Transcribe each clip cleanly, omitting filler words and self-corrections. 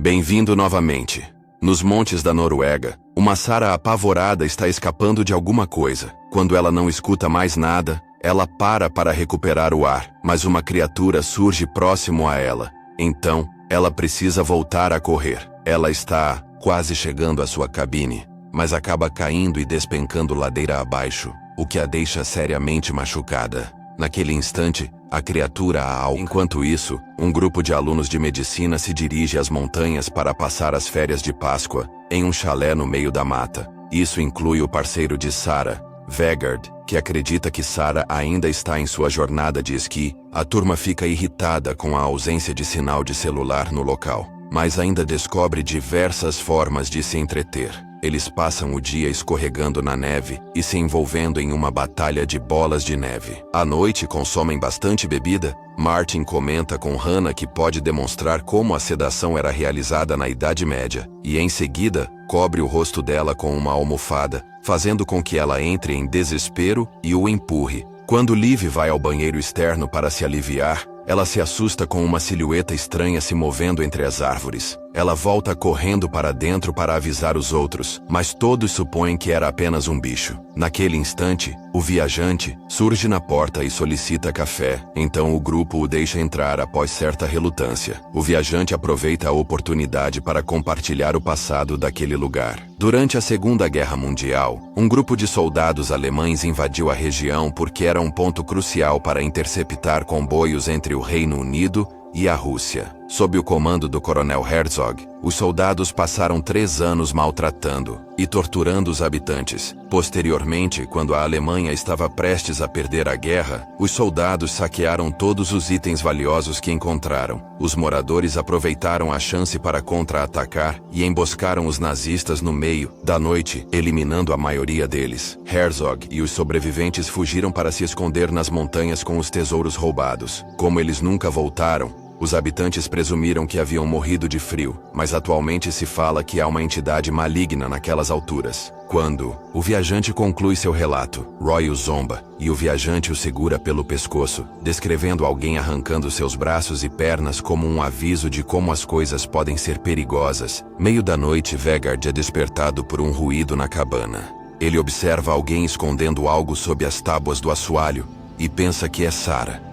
Bem-vindo novamente. Nos montes da Noruega, uma Sarah apavorada está escapando de alguma coisa. Quando ela não escuta mais nada, ela para recuperar o ar, mas uma criatura surge próximo a ela. Então, ela precisa voltar a correr. Ela está quase chegando à sua cabine, mas acaba caindo e despencando ladeira abaixo, o que a deixa seriamente machucada. Naquele instante, a criatura a alcança. Enquanto isso, um grupo de alunos de medicina se dirige às montanhas para passar as férias de Páscoa, em um chalé no meio da mata. Isso inclui o parceiro de Sarah, Vegard, que acredita que Sarah ainda está em sua jornada de esqui. A turma fica irritada com a ausência de sinal de celular no local, mas ainda descobre diversas formas de se entreter. Eles passam o dia escorregando na neve e se envolvendo em uma batalha de bolas de neve. À noite, consomem bastante bebida. Martin comenta com Hannah que pode demonstrar como a sedação era realizada na Idade Média, e em seguida, cobre o rosto dela com uma almofada, fazendo com que ela entre em desespero e o empurre. Quando Liv vai ao banheiro externo para se aliviar, ela se assusta com uma silhueta estranha se movendo entre as árvores. Ela volta correndo para dentro para avisar os outros, mas todos supõem que era apenas um bicho. Naquele instante, o viajante surge na porta e solicita café, então o grupo o deixa entrar após certa relutância. O viajante aproveita a oportunidade para compartilhar o passado daquele lugar. Durante a Segunda Guerra Mundial, um grupo de soldados alemães invadiu a região porque era um ponto crucial para interceptar comboios entre o Reino Unido e a Rússia. Sob o comando do coronel Herzog, os soldados passaram 3 anos maltratando e torturando os habitantes. Posteriormente, quando a Alemanha estava prestes a perder a guerra, os soldados saquearam todos os itens valiosos que encontraram. Os moradores aproveitaram a chance para contra-atacar e emboscaram os nazistas no meio da noite, eliminando a maioria deles. Herzog e os sobreviventes fugiram para se esconder nas montanhas com os tesouros roubados. Como eles nunca voltaram, os habitantes presumiram que haviam morrido de frio, mas atualmente se fala que há uma entidade maligna naquelas alturas. Quando o viajante conclui seu relato, Roy o zomba, e o viajante o segura pelo pescoço, descrevendo alguém arrancando seus braços e pernas como um aviso de como as coisas podem ser perigosas. Meio da noite, Vegard é despertado por um ruído na cabana. Ele observa alguém escondendo algo sob as tábuas do assoalho e pensa que é Sarah.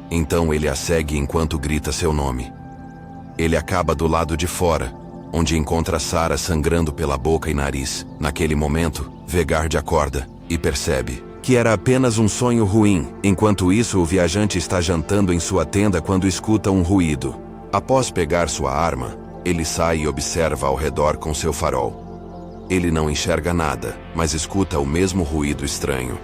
Então ele a segue enquanto grita seu nome. Ele acaba do lado de fora, onde encontra Sarah sangrando pela boca e nariz. Naquele momento, Vegard acorda e percebe que era apenas um sonho ruim. Enquanto isso, o viajante está jantando em sua tenda quando escuta um ruído. Após pegar sua arma, ele sai e observa ao redor com seu farol. Ele não enxerga nada, mas escuta o mesmo ruído estranho.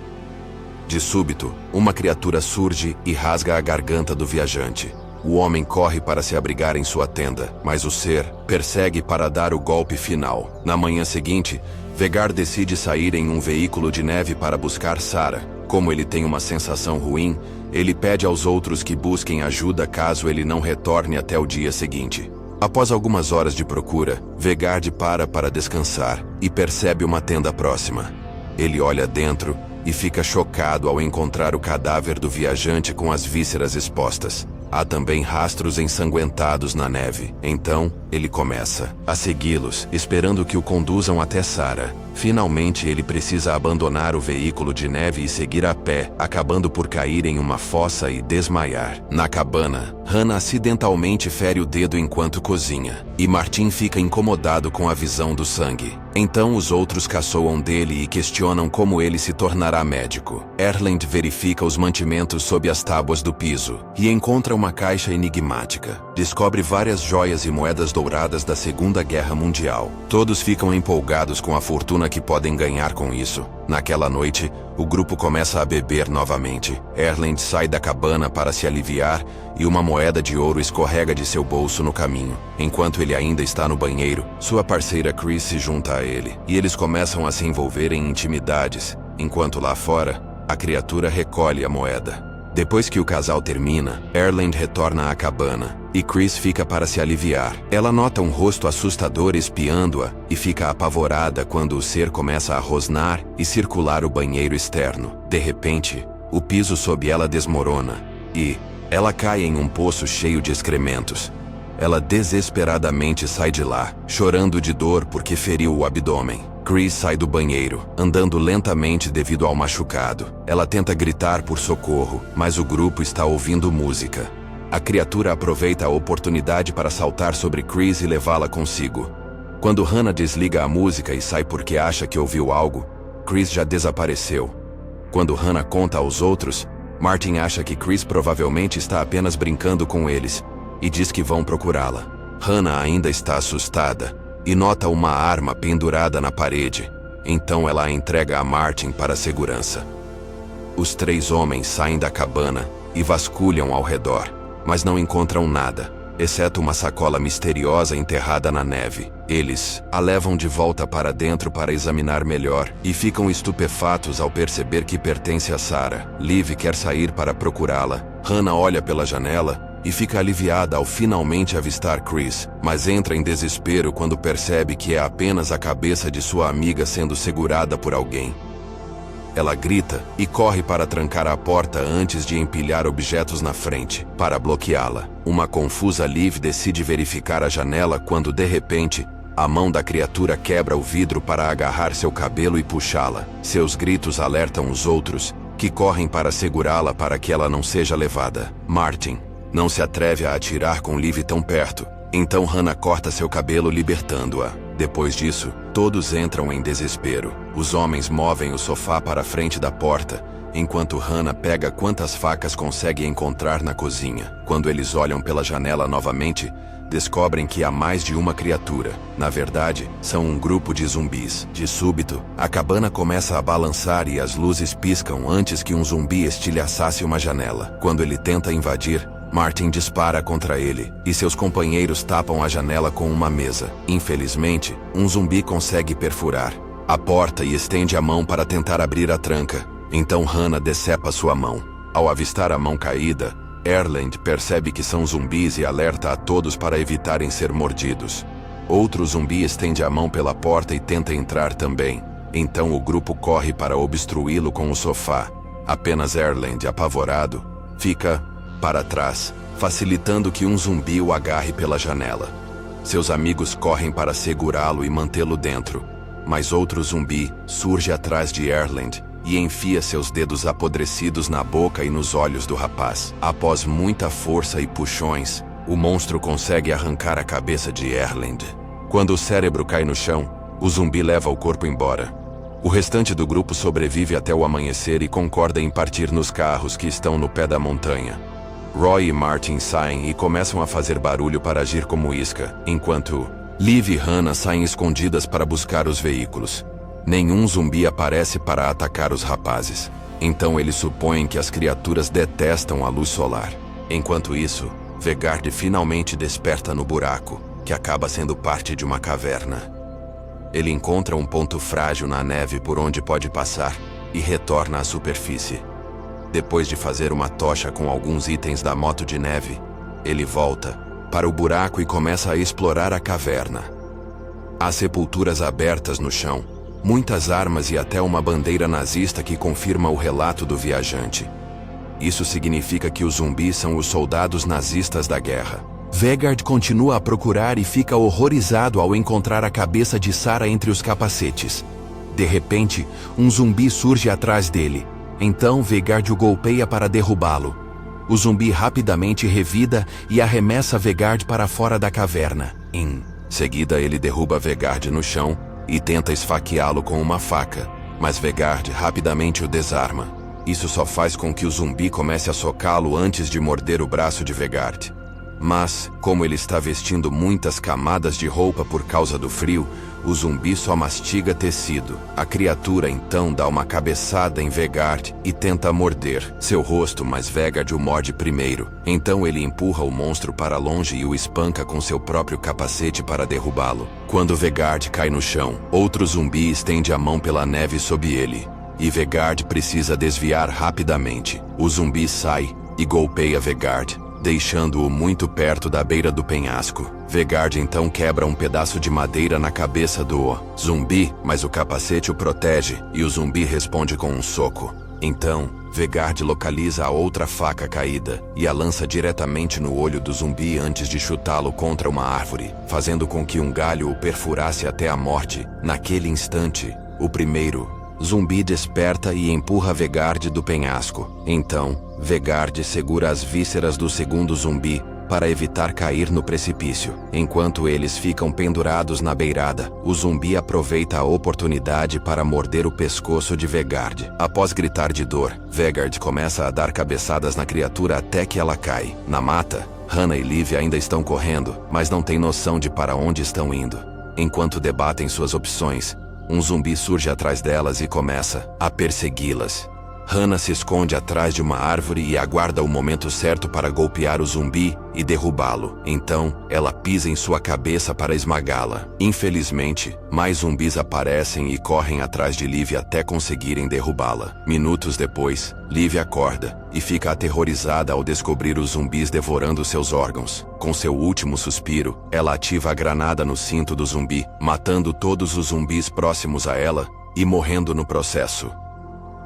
De súbito, uma criatura surge e rasga a garganta do viajante. O homem corre para se abrigar em sua tenda, mas o ser persegue para dar o golpe final. Na manhã seguinte, Vegard decide sair em um veículo de neve para buscar Sarah. Como ele tem uma sensação ruim, ele pede aos outros que busquem ajuda caso ele não retorne até o dia seguinte. Após algumas horas de procura, Vegard para descansar e percebe uma tenda próxima. Ele olha dentro e fica chocado ao encontrar o cadáver do viajante com as vísceras expostas. Há também rastros ensanguentados na neve. Então, ele começa a segui-los, esperando que o conduzam até Sarah. Finalmente, ele precisa abandonar o veículo de neve e seguir a pé, acabando por cair em uma fossa e desmaiar. Na cabana, Hannah acidentalmente fere o dedo enquanto cozinha, e Martin fica incomodado com a visão do sangue. Então os outros caçoam dele e questionam como ele se tornará médico. Erlend verifica os mantimentos sob as tábuas do piso e encontra uma caixa enigmática. Descobre várias joias e moedas douradas da Segunda Guerra Mundial. Todos ficam empolgados com a fortuna que podem ganhar com isso. Naquela noite, o grupo começa a beber novamente. Erlend sai da cabana para se aliviar e uma moeda de ouro escorrega de seu bolso no caminho. Enquanto ele ainda está no banheiro, sua parceira Chris se junta a ele, e eles começam a se envolver em intimidades, enquanto lá fora, a criatura recolhe a moeda. Depois que o casal termina, Erlend retorna à cabana, e Chris fica para se aliviar. Ela nota um rosto assustador espiando-a, e fica apavorada quando o ser começa a rosnar e circular o banheiro externo. De repente, o piso sob ela desmorona, e ela cai em um poço cheio de excrementos. Ela desesperadamente sai de lá, chorando de dor porque feriu o abdômen. Chris sai do banheiro, andando lentamente devido ao machucado. Ela tenta gritar por socorro, mas o grupo está ouvindo música. A criatura aproveita a oportunidade para saltar sobre Chris e levá-la consigo. Quando Hannah desliga a música e sai porque acha que ouviu algo, Chris já desapareceu. Quando Hannah conta aos outros, Martin acha que Chris provavelmente está apenas brincando com eles e diz que vão procurá-la. Hannah ainda está assustada e nota uma arma pendurada na parede. Então ela a entrega a Martin para a segurança. Os 3 homens saem da cabana e vasculham ao redor, mas não encontram nada, exceto uma sacola misteriosa enterrada na neve. Eles a levam de volta para dentro para examinar melhor e ficam estupefatos ao perceber que pertence a Sarah. Liv quer sair para procurá-la. Hannah olha pela janela e fica aliviada ao finalmente avistar Chris, mas entra em desespero quando percebe que é apenas a cabeça de sua amiga sendo segurada por alguém. Ela grita e corre para trancar a porta antes de empilhar objetos na frente, para bloqueá-la. Uma confusa Liv decide verificar a janela quando, de repente, a mão da criatura quebra o vidro para agarrar seu cabelo e puxá-la. Seus gritos alertam os outros, que correm para segurá-la para que ela não seja levada. Martin não se atreve a atirar com Liv tão perto, então Hannah corta seu cabelo libertando-a. Depois disso, todos entram em desespero. Os homens movem o sofá para a frente da porta, enquanto Hannah pega quantas facas consegue encontrar na cozinha. Quando eles olham pela janela novamente, descobrem que há mais de uma criatura. Na verdade, são um grupo de zumbis. De súbito, a cabana começa a balançar e as luzes piscam antes que um zumbi estilhaçasse uma janela. Quando ele tenta invadir, Martin dispara contra ele, e seus companheiros tapam a janela com uma mesa. Infelizmente, um zumbi consegue perfurar a porta e estende a mão para tentar abrir a tranca. Então Hannah decepa sua mão. Ao avistar a mão caída, Erland percebe que são zumbis e alerta a todos para evitarem ser mordidos. Outro zumbi estende a mão pela porta e tenta entrar também. Então o grupo corre para obstruí-lo com o sofá. Apenas Erland, apavorado, fica para trás, facilitando que um zumbi o agarre pela janela. Seus amigos correm para segurá-lo e mantê-lo dentro, mas outro zumbi surge atrás de Erland e enfia seus dedos apodrecidos na boca e nos olhos do rapaz. Após muita força e puxões, o monstro consegue arrancar a cabeça de Erland. Quando o cérebro cai no chão, o zumbi leva o corpo embora. O restante do grupo sobrevive até o amanhecer e concorda em partir nos carros que estão no pé da montanha. Roy e Martin saem e começam a fazer barulho para agir como isca, enquanto Liv e Hannah saem escondidas para buscar os veículos. Nenhum zumbi aparece para atacar os rapazes, então eles supõem que as criaturas detestam a luz solar. Enquanto isso, Vegard finalmente desperta no buraco, que acaba sendo parte de uma caverna. Ele encontra um ponto frágil na neve por onde pode passar e retorna à superfície. Depois de fazer uma tocha com alguns itens da moto de neve, ele volta para o buraco e começa a explorar a caverna. Há sepulturas abertas no chão, muitas armas e até uma bandeira nazista que confirma o relato do viajante. Isso significa que os zumbis são os soldados nazistas da guerra. Vegard continua a procurar e fica horrorizado ao encontrar a cabeça de Sarah entre os capacetes. De repente, um zumbi surge atrás dele. Então Vegard o golpeia para derrubá-lo. O zumbi rapidamente revida e arremessa Vegard para fora da caverna. Em seguida, ele derruba Vegard no chão e tenta esfaqueá-lo com uma faca, mas Vegard rapidamente o desarma. Isso só faz com que o zumbi comece a socá-lo antes de morder o braço de Vegard. Mas, como ele está vestindo muitas camadas de roupa por causa do frio, o zumbi só mastiga tecido. A criatura então dá uma cabeçada em Vegard e tenta morder seu rosto, mas Vegard o morde primeiro. Então ele empurra o monstro para longe e o espanca com seu próprio capacete para derrubá-lo. Quando Vegard cai no chão, outro zumbi estende a mão pela neve sob ele, e Vegard precisa desviar rapidamente. O zumbi sai e golpeia Vegard, deixando-o muito perto da beira do penhasco. Vegard então quebra um pedaço de madeira na cabeça do zumbi, mas o capacete o protege e o zumbi responde com um soco. Então, Vegard localiza a outra faca caída e a lança diretamente no olho do zumbi antes de chutá-lo contra uma árvore, fazendo com que um galho o perfurasse até a morte. Naquele instante, o primeiro zumbi desperta e empurra Vegard do penhasco. Então, Vegard segura as vísceras do segundo zumbi para evitar cair no precipício. Enquanto eles ficam pendurados na beirada, o zumbi aproveita a oportunidade para morder o pescoço de Vegard. Após gritar de dor, Vegard começa a dar cabeçadas na criatura até que ela cai. Na mata, Hannah e Liv ainda estão correndo, mas não têm noção de para onde estão indo. Enquanto debatem suas opções, um zumbi surge atrás delas e começa a persegui-las. Hannah se esconde atrás de uma árvore e aguarda o momento certo para golpear o zumbi e derrubá-lo. Então, ela pisa em sua cabeça para esmagá-la. Infelizmente, mais zumbis aparecem e correm atrás de Liv até conseguirem derrubá-la. Minutos depois, Liv acorda e fica aterrorizada ao descobrir os zumbis devorando seus órgãos. Com seu último suspiro, ela ativa a granada no cinto do zumbi, matando todos os zumbis próximos a ela e morrendo no processo.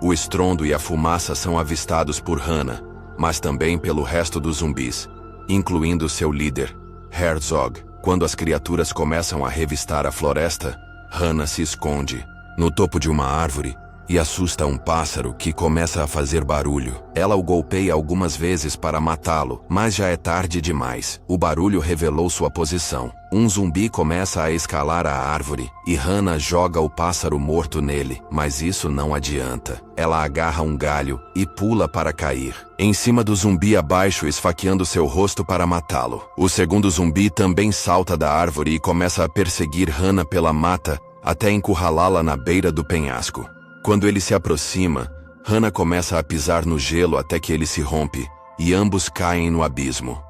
O estrondo e a fumaça são avistados por Hannah, mas também pelo resto dos zumbis, incluindo seu líder, Herzog. Quando as criaturas começam a revistar a floresta, Hannah se esconde no topo de uma árvore e assusta um pássaro que começa a fazer barulho. Ela o golpeia algumas vezes para matá-lo, mas já é tarde demais. O barulho revelou sua posição. Um zumbi começa a escalar a árvore e Hannah joga o pássaro morto nele, mas isso não adianta. Ela agarra um galho e pula para cair em cima do zumbi abaixo, esfaqueando seu rosto para matá-lo. O segundo zumbi também salta da árvore e começa a perseguir Hannah pela mata até encurralá-la na beira do penhasco. Quando ele se aproxima, Hannah começa a pisar no gelo até que ele se rompe, e ambos caem no abismo.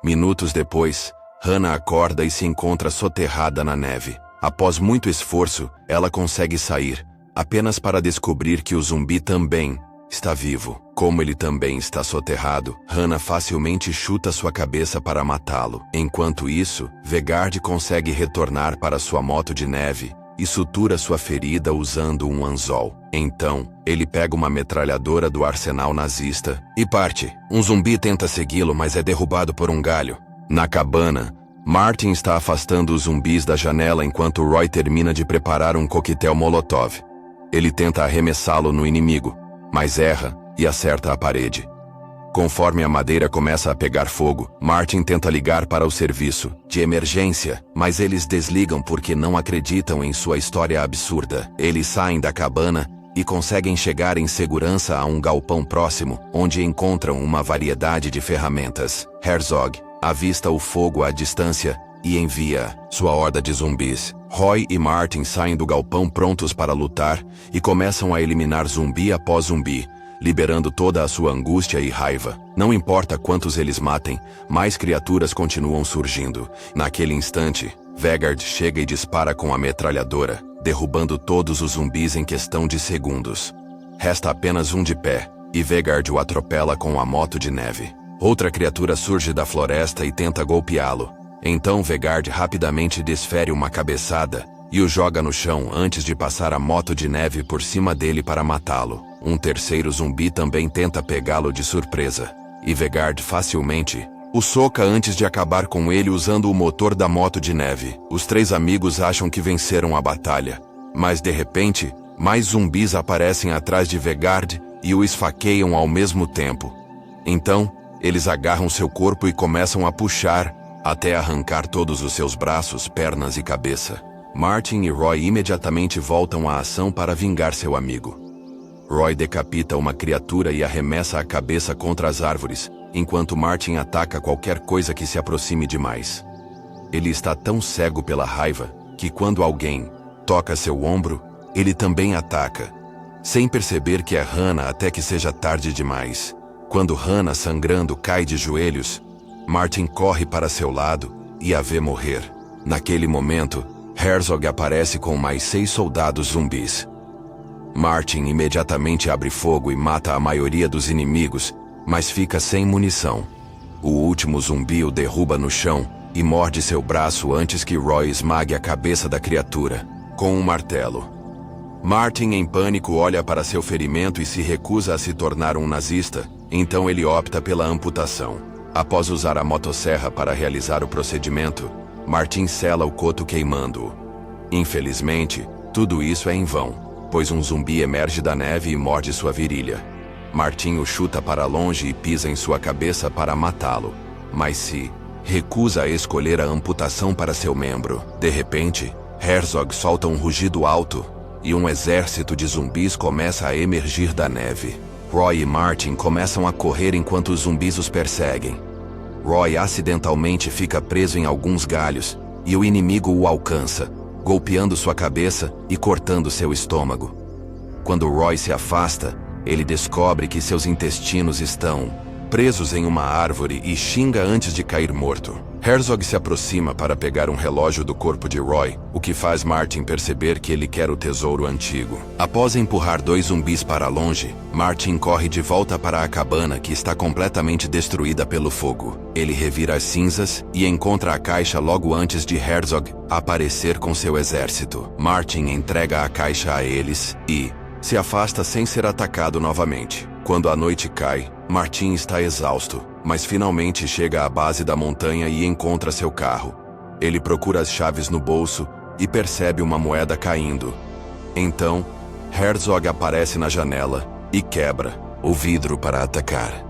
Minutos depois, Hannah acorda e se encontra soterrada na neve. Após muito esforço, ela consegue sair, apenas para descobrir que o zumbi também está vivo. Como ele também está soterrado, Hannah facilmente chuta sua cabeça para matá-lo. Enquanto isso, Vegard consegue retornar para sua moto de neve e sutura sua ferida usando um anzol. Então, ele pega uma metralhadora do arsenal nazista e parte. Um zumbi tenta segui-lo, mas é derrubado por um galho. Na cabana, Martin está afastando os zumbis da janela enquanto Roy termina de preparar um coquetel Molotov. Ele tenta arremessá-lo no inimigo, mas erra e acerta a parede. Conforme a madeira começa a pegar fogo, Martin tenta ligar para o serviço de emergência, mas eles desligam porque não acreditam em sua história absurda. Eles saem da cabana e conseguem chegar em segurança a um galpão próximo, onde encontram uma variedade de ferramentas. Herzog avista o fogo à distância e envia sua horda de zumbis. Roy e Martin saem do galpão prontos para lutar e começam a eliminar zumbi após zumbi, liberando toda a sua angústia e raiva. Não importa quantos eles matem, mais criaturas continuam surgindo. Naquele instante, Vegard chega e dispara com a metralhadora, derrubando todos os zumbis em questão de segundos. Resta apenas um de pé, e Vegard o atropela com a moto de neve. Outra criatura surge da floresta e tenta golpeá-lo. Então Vegard rapidamente desfere uma cabeçada e o joga no chão antes de passar a moto de neve por cima dele para matá-lo. Um terceiro zumbi também tenta pegá-lo de surpresa, e Vegard facilmente o soca antes de acabar com ele usando o motor da moto de neve. Os três amigos acham que venceram a batalha, mas de repente, mais zumbis aparecem atrás de Vegard e o esfaqueiam ao mesmo tempo. Então, eles agarram seu corpo e começam a puxar até arrancar todos os seus braços, pernas e cabeça. Martin e Roy imediatamente voltam à ação para vingar seu amigo. Roy decapita uma criatura e arremessa a cabeça contra as árvores, enquanto Martin ataca qualquer coisa que se aproxime demais. Ele está tão cego pela raiva que quando alguém toca seu ombro, ele também ataca, sem perceber que é Hannah até que seja tarde demais. Quando Hannah, sangrando, cai de joelhos, Martin corre para seu lado e a vê morrer. Naquele momento, Herzog aparece com mais 6 soldados zumbis. Martin imediatamente abre fogo e mata a maioria dos inimigos, mas fica sem munição. O último zumbi o derruba no chão e morde seu braço antes que Roy esmague a cabeça da criatura com um martelo. Martin, em pânico, olha para seu ferimento e se recusa a se tornar um nazista, então ele opta pela amputação. Após usar a motosserra para realizar o procedimento, Martin sela o coto queimando-o. Infelizmente, tudo isso é em vão, pois um zumbi emerge da neve e morde sua virilha. Martin o chuta para longe e pisa em sua cabeça para matá-lo, mas se recusa a escolher a amputação para seu membro. De repente, Herzog solta um rugido alto e um exército de zumbis começa a emergir da neve. Roy e Martin começam a correr enquanto os zumbis os perseguem. Roy acidentalmente fica preso em alguns galhos e o inimigo o alcança, golpeando sua cabeça e cortando seu estômago. Quando Roy se afasta, ele descobre que seus intestinos estão presos em uma árvore e xinga antes de cair morto. Herzog se aproxima para pegar um relógio do corpo de Roy, o que faz Martin perceber que ele quer o tesouro antigo. Após empurrar 2 zumbis para longe, Martin corre de volta para a cabana que está completamente destruída pelo fogo. Ele revira as cinzas e encontra a caixa logo antes de Herzog aparecer com seu exército. Martin entrega a caixa a eles e se afasta sem ser atacado novamente. Quando a noite cai, Martin está exausto, mas finalmente chega à base da montanha e encontra seu carro. Ele procura as chaves no bolso e percebe uma moeda caindo. Então, Herzog aparece na janela e quebra o vidro para atacar.